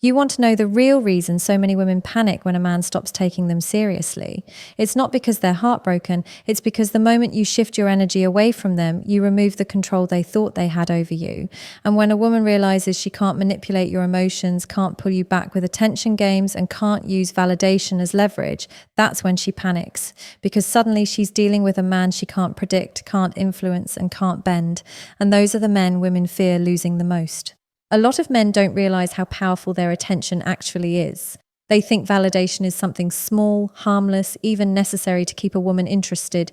You want to know the real reason so many women panic when a man stops taking them seriously. It's not because they're heartbroken, it's because the moment you shift your energy away from them, you remove the control they thought they had over you. And when a woman realizes she can't manipulate your emotions, can't pull you back with attention games, and can't use validation as leverage, that's when she panics. Because suddenly she's dealing with a man she can't predict, can't influence, and can't bend. And those are the men women fear losing the most. A lot of men don't realize how powerful their attention actually is. They think validation is something small, harmless, even necessary to keep a woman interested.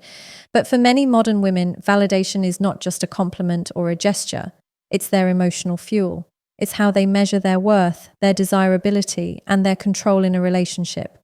But for many modern women, validation is not just a compliment or a gesture. It's their emotional fuel. It's how they measure their worth, their desirability, and their control in a relationship.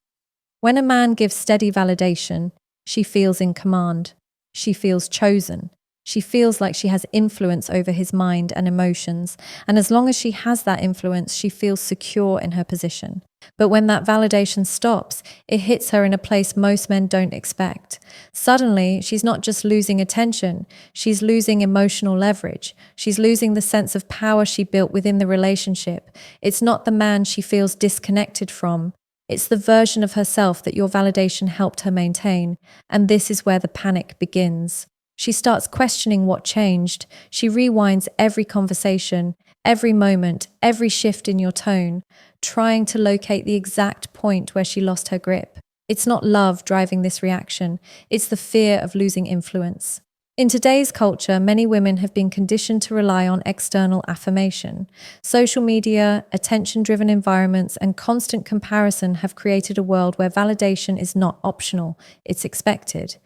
When a man gives steady validation, she feels in command. She feels chosen. She feels like she has influence over his mind and emotions, and as long as she has that influence, she feels secure in her position. But when that validation stops, it hits her in a place most men don't expect. Suddenly, she's not just losing attention, she's losing emotional leverage. She's losing the sense of power she built within the relationship. It's not the man she feels disconnected from. It's the version of herself that your validation helped her maintain, and this is where the panic begins. She starts questioning what changed. She rewinds every conversation, every moment, every shift in your tone, trying to locate the exact point where she lost her grip. It's not love driving this reaction. It's the fear of losing influence. In today's culture, many women have been conditioned to rely on external affirmation. Social media, attention-driven environments, and constant comparison have created a world where validation is not optional, it's expected.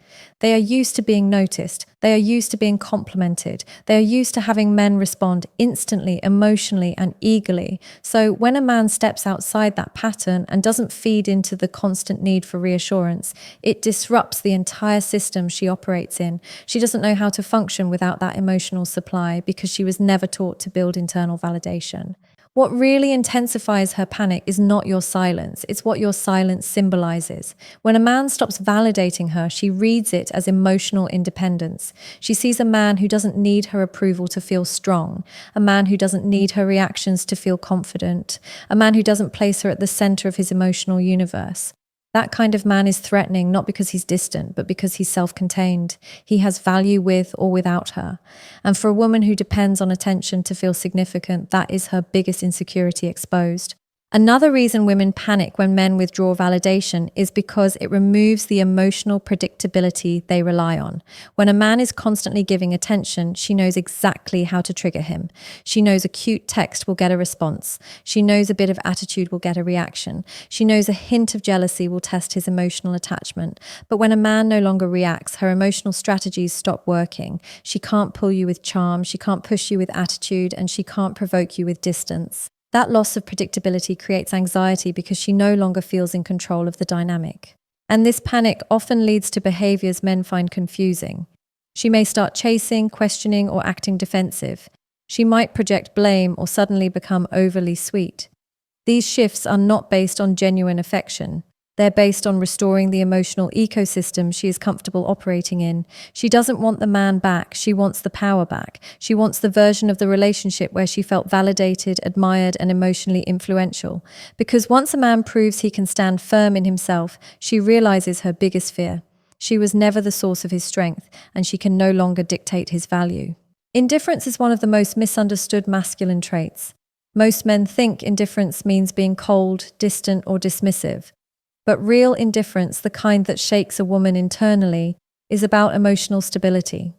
They are used to being noticed. They are used to being complimented. They are used to having men respond instantly, emotionally, and eagerly. So when a man steps outside that pattern and doesn't feed into the constant need for reassurance, it disrupts the entire system she operates in. She doesn't know how to function without that emotional supply because she was never taught to build internal validation. What really intensifies her panic is not your silence, it's what your silence symbolizes. When a man stops validating her, she reads it as emotional independence. She sees a man who doesn't need her approval to feel strong, a man who doesn't need her reactions to feel confident, a man who doesn't place her at the center of his emotional universe. That kind of man is threatening not because he's distant, but because he's self-contained. He has value with or without her. And for a woman who depends on attention to feel significant, that is her biggest insecurity exposed. Another reason women panic when men withdraw validation is because it removes the emotional predictability they rely on. When a man is constantly giving attention, she knows exactly how to trigger him. She knows a cute text will get a response. She knows a bit of attitude will get a reaction. She knows a hint of jealousy will test his emotional attachment. But when a man no longer reacts, her emotional strategies stop working. She can't pull you with charm, she can't push you with attitude, and she can't provoke you with distance. That loss of predictability creates anxiety because she no longer feels in control of the dynamic. And this panic often leads to behaviors men find confusing. She may start chasing, questioning, or acting defensive. She might project blame or suddenly become overly sweet. These shifts are not based on genuine affection. They're based on restoring the emotional ecosystem she is comfortable operating in. She doesn't want the man back, she wants the power back. She wants the version of the relationship where she felt validated, admired, and emotionally influential. Because once a man proves he can stand firm in himself, she realizes her biggest fear. She was never the source of his strength, and she can no longer dictate his value. Indifference is one of the most misunderstood masculine traits. Most men think indifference means being cold, distant, or dismissive. But real indifference, the kind that shakes a woman internally, is about emotional stability.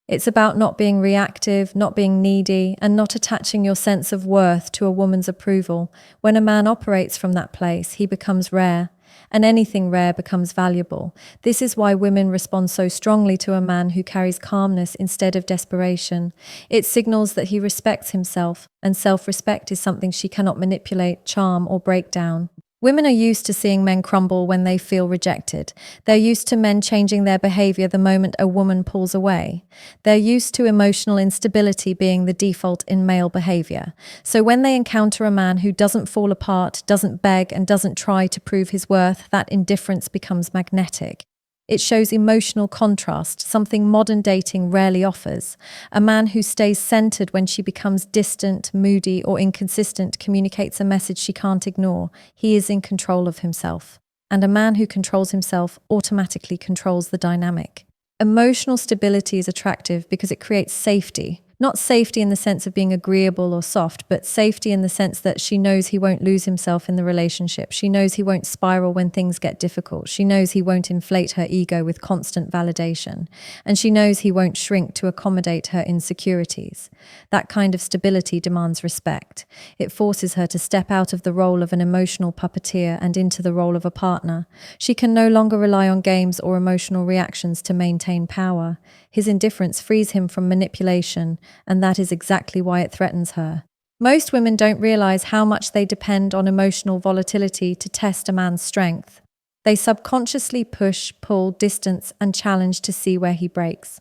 It's about not being reactive, not being needy, and not attaching your sense of worth to a woman's approval. When a man operates from that place, he becomes rare, and anything rare becomes valuable. This is why women respond so strongly to a man who carries calmness instead of desperation. It signals that he respects himself, and self-respect is something she cannot manipulate, charm, or break down. Women are used to seeing men crumble when they feel rejected. They're used to men changing their behavior the moment a woman pulls away. They're used to emotional instability being the default in male behavior. So when they encounter a man who doesn't fall apart, doesn't beg, and doesn't try to prove his worth, that indifference becomes magnetic. It shows emotional contrast, something modern dating rarely offers. A man who stays centered when she becomes distant, moody, or inconsistent communicates a message she can't ignore. He is in control of himself. And a man who controls himself automatically controls the dynamic. Emotional stability is attractive because it creates safety. Not safety in the sense of being agreeable or soft, but safety in the sense that she knows he won't lose himself in the relationship. She knows he won't spiral when things get difficult. She knows he won't inflate her ego with constant validation. And she knows he won't shrink to accommodate her insecurities. That kind of stability demands respect. It forces her to step out of the role of an emotional puppeteer and into the role of a partner. She can no longer rely on games or emotional reactions to maintain power. His indifference frees him from manipulation, and that is exactly why it threatens her. Most women don't realize how much they depend on emotional volatility to test a man's strength. They subconsciously push, pull, distance, and challenge to see where he breaks.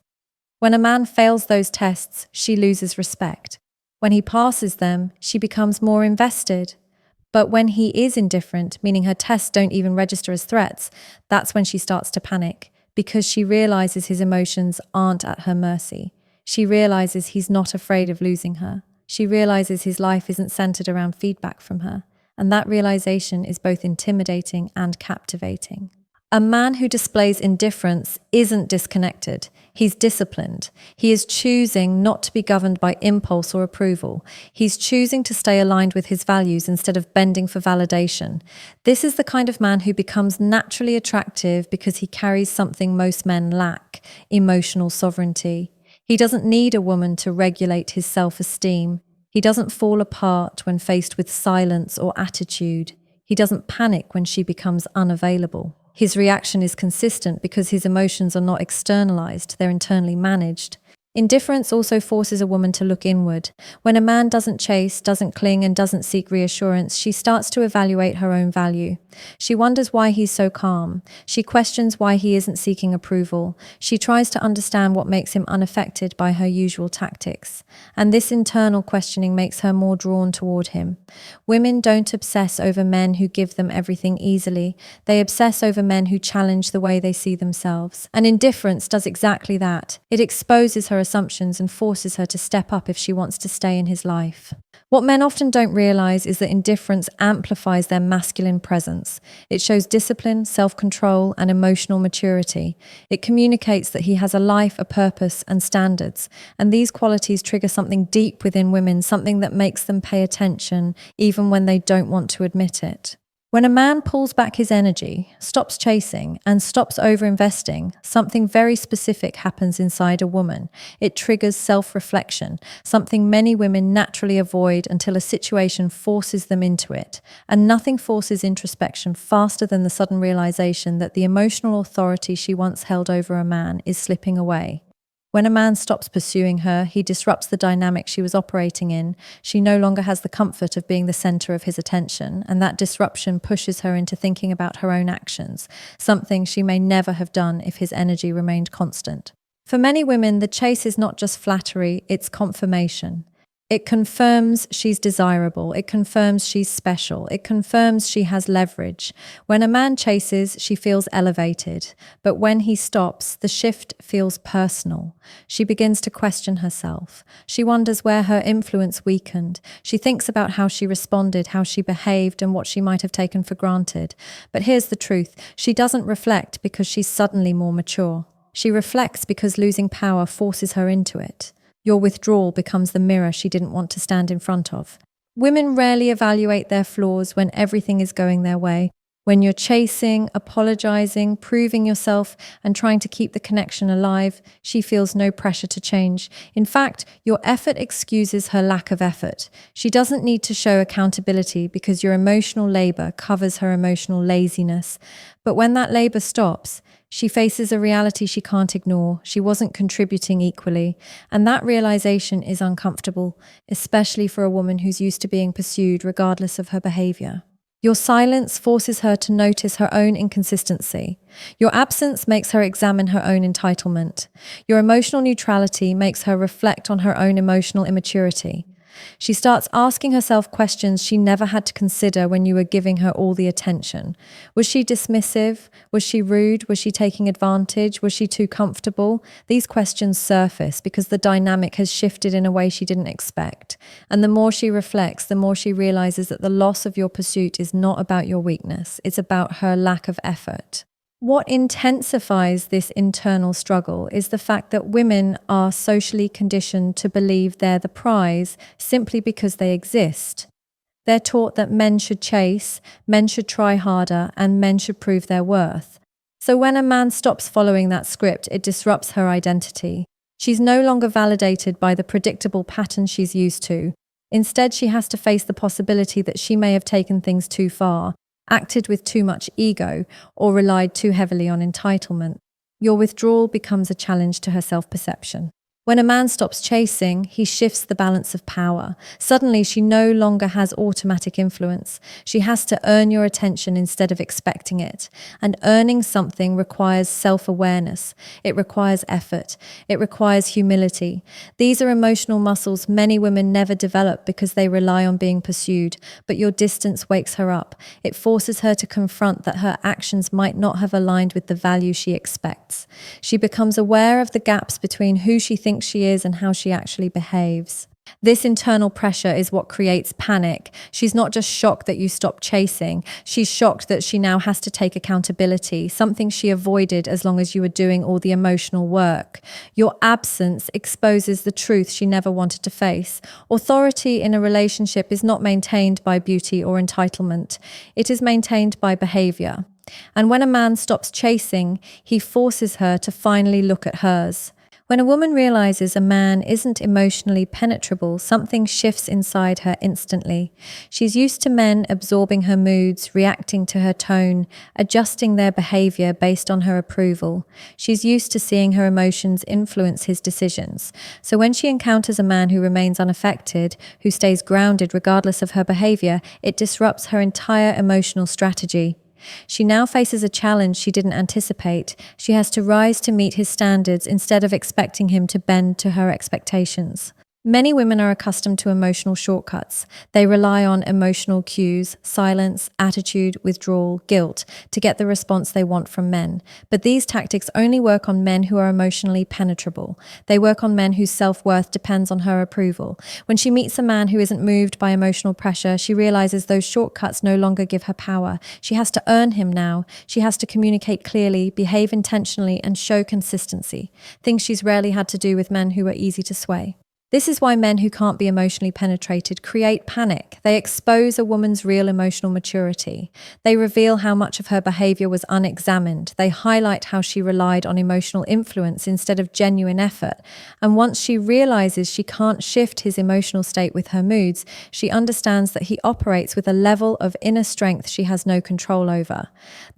When a man fails those tests, she loses respect. When he passes them, she becomes more invested. But when he is indifferent, meaning her tests don't even register as threats, that's when she starts to panic, because she realizes his emotions aren't at her mercy. She realizes he's not afraid of losing her. She realizes his life isn't centered around feedback from her. And that realization is both intimidating and captivating. A man who displays indifference isn't disconnected. He's disciplined. He is choosing not to be governed by impulse or approval. He's choosing to stay aligned with his values instead of bending for validation. This is the kind of man who becomes naturally attractive because he carries something most men lack: emotional sovereignty. He doesn't need a woman to regulate his self-esteem. He doesn't fall apart when faced with silence or attitude. He doesn't panic when she becomes unavailable. His reaction is consistent because his emotions are not externalized, they're internally managed. Indifference also forces a woman to look inward. When a man doesn't chase, doesn't cling, and doesn't seek reassurance, she starts to evaluate her own value. She wonders why he's so calm. She questions why he isn't seeking approval. She tries to understand what makes him unaffected by her usual tactics. And this internal questioning makes her more drawn toward him. Women don't obsess over men who give them everything easily. They obsess over men who challenge the way they see themselves. And indifference does exactly that. It exposes her assumptions and forces her to step up if she wants to stay in his life. What men often don't realize is that indifference amplifies their masculine presence. It shows discipline, self-control, and emotional maturity. It communicates that he has a life, a purpose, and standards. And these qualities trigger something deep within women, something that makes them pay attention, even when they don't want to admit it. When a man pulls back his energy, stops chasing, and stops over-investing, something very specific happens inside a woman. It triggers self-reflection, something many women naturally avoid until a situation forces them into it. And nothing forces introspection faster than the sudden realization that the emotional authority she once held over a man is slipping away. When a man stops pursuing her, he disrupts the dynamic she was operating in. She no longer has the comfort of being the center of his attention, and that disruption pushes her into thinking about her own actions, something she may never have done if his energy remained constant. For many women, the chase is not just flattery, it's confirmation. It confirms she's desirable. It confirms she's special. It confirms she has leverage. When a man chases, she feels elevated. But when he stops, the shift feels personal. She begins to question herself. She wonders where her influence weakened. She thinks about how she responded, how she behaved, and what she might have taken for granted. But here's the truth. She doesn't reflect because she's suddenly more mature. She reflects because losing power forces her into it. Your withdrawal becomes the mirror she didn't want to stand in front of. Women rarely evaluate their flaws when everything is going their way. When you're chasing, apologizing, proving yourself, and trying to keep the connection alive, she feels no pressure to change. In fact, your effort excuses her lack of effort. She doesn't need to show accountability because your emotional labor covers her emotional laziness. But when that labor stops, she faces a reality she can't ignore. She wasn't contributing equally. And that realization is uncomfortable, especially for a woman who's used to being pursued regardless of her behavior. Your silence forces her to notice her own inconsistency. Your absence makes her examine her own entitlement. Your emotional neutrality makes her reflect on her own emotional immaturity. She starts asking herself questions she never had to consider when you were giving her all the attention. Was she dismissive? Was she rude? Was she taking advantage? Was she too comfortable? These questions surface because the dynamic has shifted in a way she didn't expect. And the more she reflects, the more she realizes that the loss of your pursuit is not about your weakness. It's about her lack of effort. What intensifies this internal struggle is the fact that women are socially conditioned to believe they're the prize simply because they exist. They're taught that men should chase, men should try harder, and men should prove their worth. So when a man stops following that script, it disrupts her identity. She's no longer validated by the predictable patterns she's used to. Instead, she has to face the possibility that she may have taken things too far, acted with too much ego, or relied too heavily on entitlement. Your withdrawal becomes a challenge to her self-perception. When a man stops chasing, he shifts the balance of power. Suddenly, she no longer has automatic influence. She has to earn your attention instead of expecting it. And earning something requires self-awareness. It requires effort. It requires humility. These are emotional muscles many women never develop because they rely on being pursued. But your distance wakes her up. It forces her to confront that her actions might not have aligned with the value she expects. She becomes aware of the gaps between who she thinks she is and how she actually behaves. This internal pressure is what creates panic. She's not just shocked that you stopped chasing. She's shocked that she now has to take accountability, something she avoided as long as you were doing all the emotional work. Your absence exposes the truth she never wanted to face. Authority in a relationship is not maintained by beauty or entitlement. It is maintained by behavior. And when a man stops chasing, he forces her to finally look at hers. When a woman realizes a man isn't emotionally penetrable, something shifts inside her instantly. She's used to men absorbing her moods, reacting to her tone, adjusting their behavior based on her approval. She's used to seeing her emotions influence his decisions. So when she encounters a man who remains unaffected, who stays grounded regardless of her behavior, it disrupts her entire emotional strategy. She now faces a challenge she didn't anticipate. She has to rise to meet his standards instead of expecting him to bend to her expectations. Many women are accustomed to emotional shortcuts. They rely on emotional cues, silence, attitude, withdrawal, guilt to get the response they want from men. But these tactics only work on men who are emotionally penetrable. They work on men whose self-worth depends on her approval. When she meets a man who isn't moved by emotional pressure, she realizes those shortcuts no longer give her power. She has to earn him now. She has to communicate clearly, behave intentionally, and show consistency, things she's rarely had to do with men who are easy to sway. This is why men who can't be emotionally penetrated create panic. They expose a woman's real emotional maturity. They reveal how much of her behavior was unexamined. They highlight how she relied on emotional influence instead of genuine effort. And once she realizes she can't shift his emotional state with her moods, she understands that he operates with a level of inner strength she has no control over.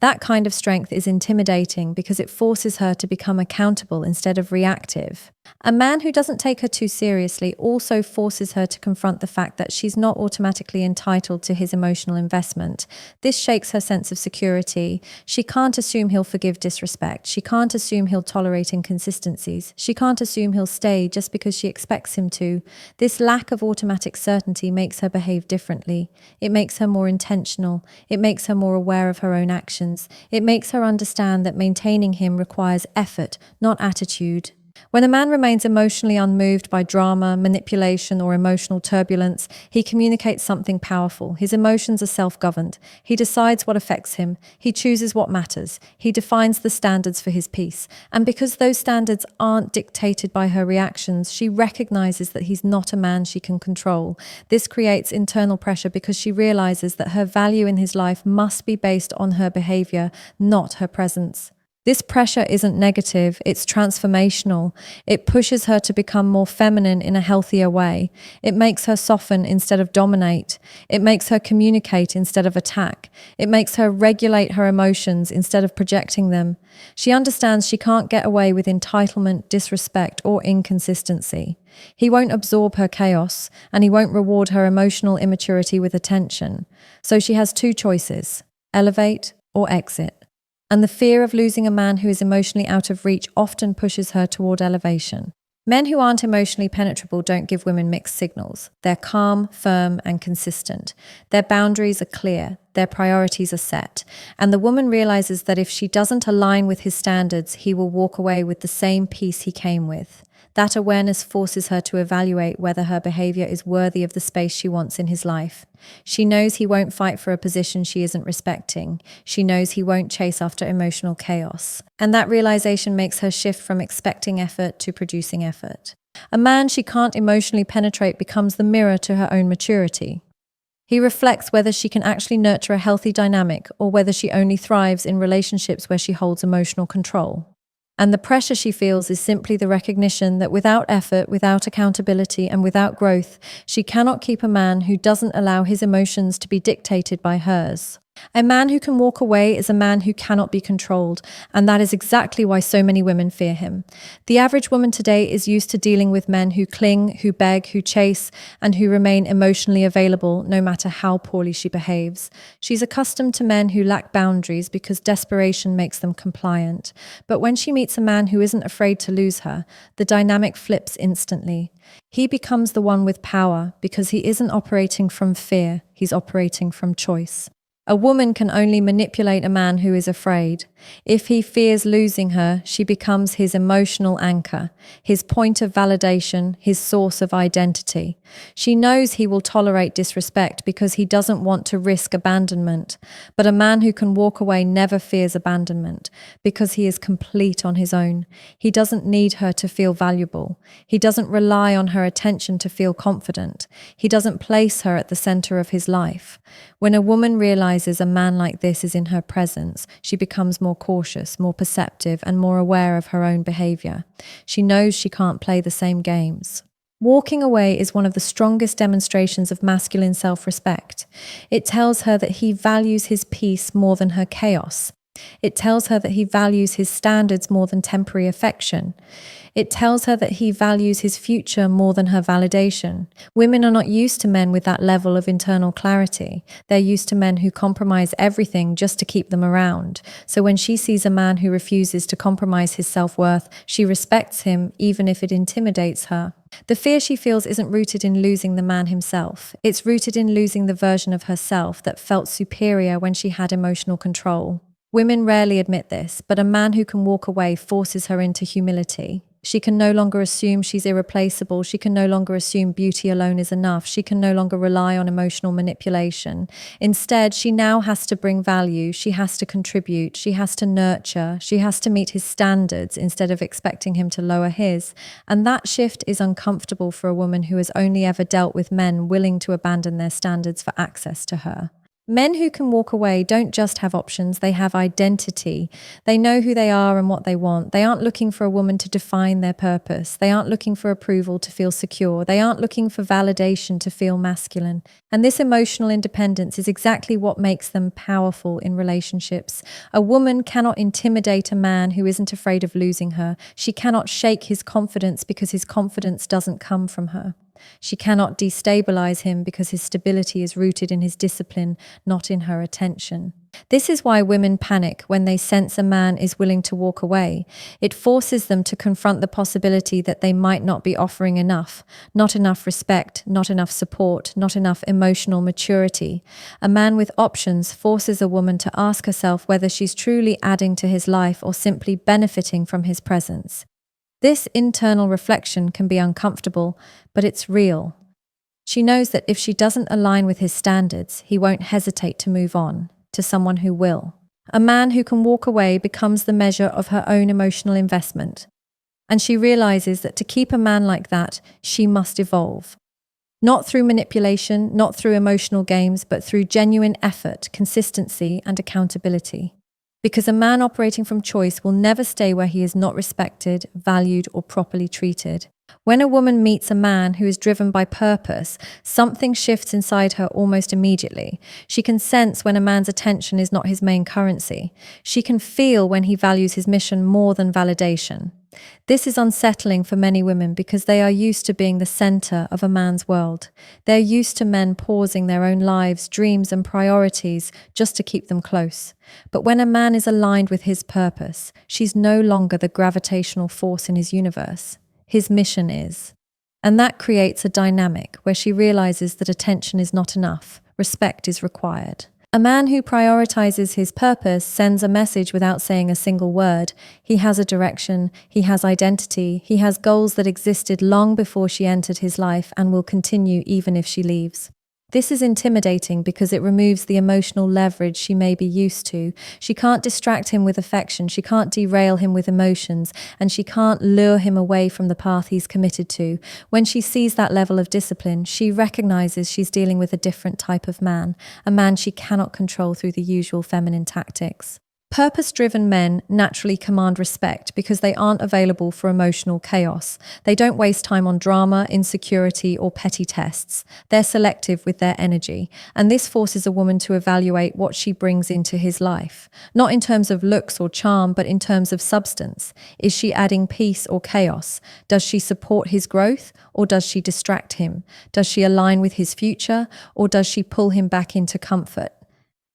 That kind of strength is intimidating because it forces her to become accountable instead of reactive. A man who doesn't take her too seriously also forces her to confront the fact that she's not automatically entitled to his emotional investment. This shakes her sense of security. She can't assume he'll forgive disrespect. She can't assume he'll tolerate inconsistencies. She can't assume he'll stay just because she expects him to. This lack of automatic certainty makes her behave differently. It makes her more intentional. It makes her more aware of her own actions. It makes her understand that maintaining him requires effort, not attitude. When a man remains emotionally unmoved by drama, manipulation, or emotional turbulence, he communicates something powerful. His emotions are self-governed. He decides what affects him. He chooses what matters. He defines the standards for his peace. And because those standards aren't dictated by her reactions, she recognizes that he's not a man she can control. This creates internal pressure because she realizes that her value in his life must be based on her behavior, not her presence. This pressure isn't negative, it's transformational. It pushes her to become more feminine in a healthier way. It makes her soften instead of dominate. It makes her communicate instead of attack. It makes her regulate her emotions instead of projecting them. She understands she can't get away with entitlement, disrespect, or inconsistency. He won't absorb her chaos, and he won't reward her emotional immaturity with attention. So she has two choices: elevate or exit. And the fear of losing a man who is emotionally out of reach often pushes her toward elevation. Men who aren't emotionally penetrable don't give women mixed signals. They're calm, firm, and consistent. Their boundaries are clear. Their priorities are set. And the woman realizes that if she doesn't align with his standards, he will walk away with the same peace he came with. That awareness forces her to evaluate whether her behavior is worthy of the space she wants in his life. She knows he won't fight for a position she isn't respecting. She knows he won't chase after emotional chaos. And that realization makes her shift from expecting effort to producing effort. A man she can't emotionally penetrate becomes the mirror to her own maturity. He reflects whether she can actually nurture a healthy dynamic or whether she only thrives in relationships where she holds emotional control. And the pressure she feels is simply the recognition that without effort, without accountability, and without growth, she cannot keep a man who doesn't allow his emotions to be dictated by hers. A man who can walk away is a man who cannot be controlled, and that is exactly why so many women fear him. The average woman today is used to dealing with men who cling, who beg, who chase, and who remain emotionally available no matter how poorly she behaves. She's accustomed to men who lack boundaries because desperation makes them compliant. But when she meets a man who isn't afraid to lose her, the dynamic flips instantly. He becomes the one with power because he isn't operating from fear, he's operating from choice. A woman can only manipulate a man who is afraid. If he fears losing her, she becomes his emotional anchor, his point of validation, his source of identity. She knows he will tolerate disrespect because he doesn't want to risk abandonment. But a man who can walk away never fears abandonment because he is complete on his own. He doesn't need her to feel valuable. He doesn't rely on her attention to feel confident. He doesn't place her at the center of his life. When a woman realizes a man like this is in her presence, she becomes more cautious, more perceptive, and more aware of her own behavior. She knows she can't play the same games. Walking away is one of the strongest demonstrations of masculine self-respect. It tells her that he values his peace more than her chaos. It tells her that he values his standards more than temporary affection. It tells her that he values his future more than her validation. Women are not used to men with that level of internal clarity. They're used to men who compromise everything just to keep them around. So when she sees a man who refuses to compromise his self-worth, she respects him even if it intimidates her. The fear she feels isn't rooted in losing the man himself. It's rooted in losing the version of herself that felt superior when she had emotional control. Women rarely admit this, but a man who can walk away forces her into humility. She can no longer assume she's irreplaceable. She can no longer assume beauty alone is enough. She can no longer rely on emotional manipulation. Instead, she now has to bring value. She has to contribute. She has to nurture. She has to meet his standards instead of expecting him to lower his. And that shift is uncomfortable for a woman who has only ever dealt with men willing to abandon their standards for access to her. Men who can walk away don't just have options, they have identity. They know who they are and what they want. They aren't looking for a woman to define their purpose. They aren't looking for approval to feel secure. They aren't looking for validation to feel masculine. And this emotional independence is exactly what makes them powerful in relationships. A woman cannot intimidate a man who isn't afraid of losing her. She cannot shake his confidence because his confidence doesn't come from her. She cannot destabilize him because his stability is rooted in his discipline, not in her attention. This is why women panic when they sense a man is willing to walk away. It forces them to confront the possibility that they might not be offering enough, not enough respect, not enough support, not enough emotional maturity. A man with options forces a woman to ask herself whether she's truly adding to his life or simply benefiting from his presence. This internal reflection can be uncomfortable, but it's real. She knows that if she doesn't align with his standards, he won't hesitate to move on to someone who will. A man who can walk away becomes the measure of her own emotional investment. And she realizes that to keep a man like that, she must evolve. Not through manipulation, not through emotional games, but through genuine effort, consistency, and accountability. Because a man operating from choice will never stay where he is not respected, valued, or properly treated. When a woman meets a man who is driven by purpose, something shifts inside her almost immediately. She can sense when a man's attention is not his main currency. She can feel when he values his mission more than validation. This is unsettling for many women because they are used to being the center of a man's world. They're used to men pausing their own lives, dreams, and priorities just to keep them close. But when a man is aligned with his purpose, she's no longer the gravitational force in his universe. his mission is. And that creates a dynamic where she realizes that attention is not enough, respect is required. A man who prioritizes his purpose sends a message without saying a single word. He has a direction, he has identity, he has goals that existed long before she entered his life and will continue even if she leaves. This is intimidating because it removes the emotional leverage she may be used to. She can't distract him with affection, she can't derail him with emotions, and she can't lure him away from the path he's committed to. When she sees that level of discipline, she recognizes she's dealing with a different type of man, a man she cannot control through the usual feminine tactics. Purpose-driven men naturally command respect because they aren't available for emotional chaos. They don't waste time on drama, insecurity, or petty tests. They're selective with their energy, and this forces a woman to evaluate what she brings into his life. Not in terms of looks or charm, but in terms of substance. Is she adding peace or chaos? Does she support his growth, or does she distract him? Does she align with his future, or does she pull him back into comfort?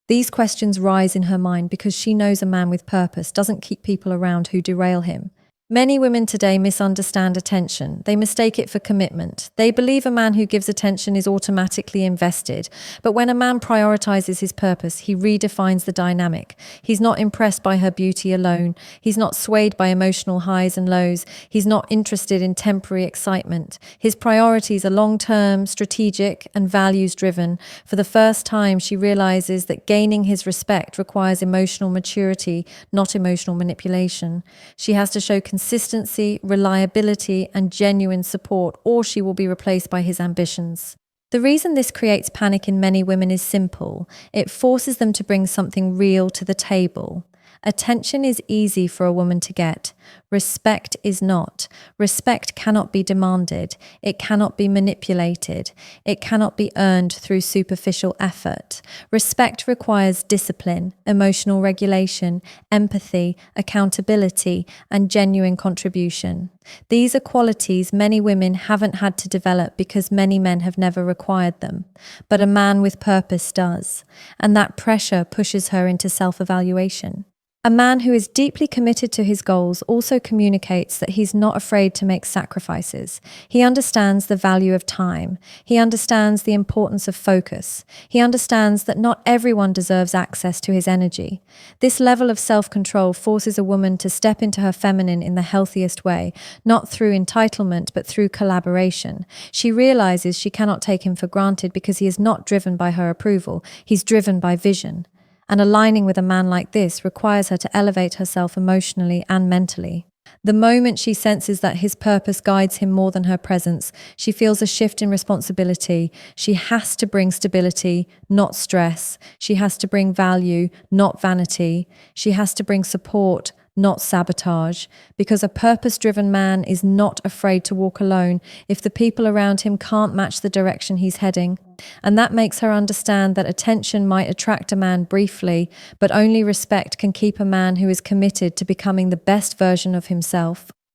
These questions rise in her mind because she knows a man with purpose doesn't keep people around who derail him. Many women today misunderstand attention. They mistake it for commitment. They believe a man who gives attention is automatically invested. But when a man prioritizes his purpose, he redefines the dynamic. He's not impressed by her beauty alone. He's not swayed by emotional highs and lows. He's not interested in temporary excitement. His priorities are long-term, strategic, and values-driven. For the first time, she realizes that gaining his respect requires emotional maturity, not emotional manipulation. She has to show consistency, reliability, and genuine support, or she will be replaced by his ambitions. The reason this creates panic in many women is simple. It forces them to bring something real to the table. Attention is easy for a woman to get. Respect is not. Respect cannot be demanded. It cannot be manipulated. It cannot be earned through superficial effort. Respect requires discipline, emotional regulation, empathy, accountability, and genuine contribution. These are qualities many women haven't had to develop because many men have never required them. But a man with purpose does, and that pressure pushes her into self-evaluation. A man who is deeply committed to his goals also communicates that he's not afraid to make sacrifices. He understands the value of time. He understands the importance of focus. He understands that not everyone deserves access to his energy. This level of self-control forces a woman to step into her feminine in the healthiest way, not through entitlement, but through collaboration. She realizes she cannot take him for granted because he is not driven by her approval. He's driven by vision. And aligning with a man like this requires her to elevate herself emotionally and mentally. The moment she senses that his purpose guides him more than her presence, she feels a shift in responsibility. She has to bring stability, not stress. She has to bring value, not vanity. She has to bring support, not sabotage, because a purpose-driven man is not afraid to walk alone if the people around him can't match the direction he's heading. And that makes her understand that attention might attract a man briefly, but only respect can keep a man who is committed to becoming the best version of himself.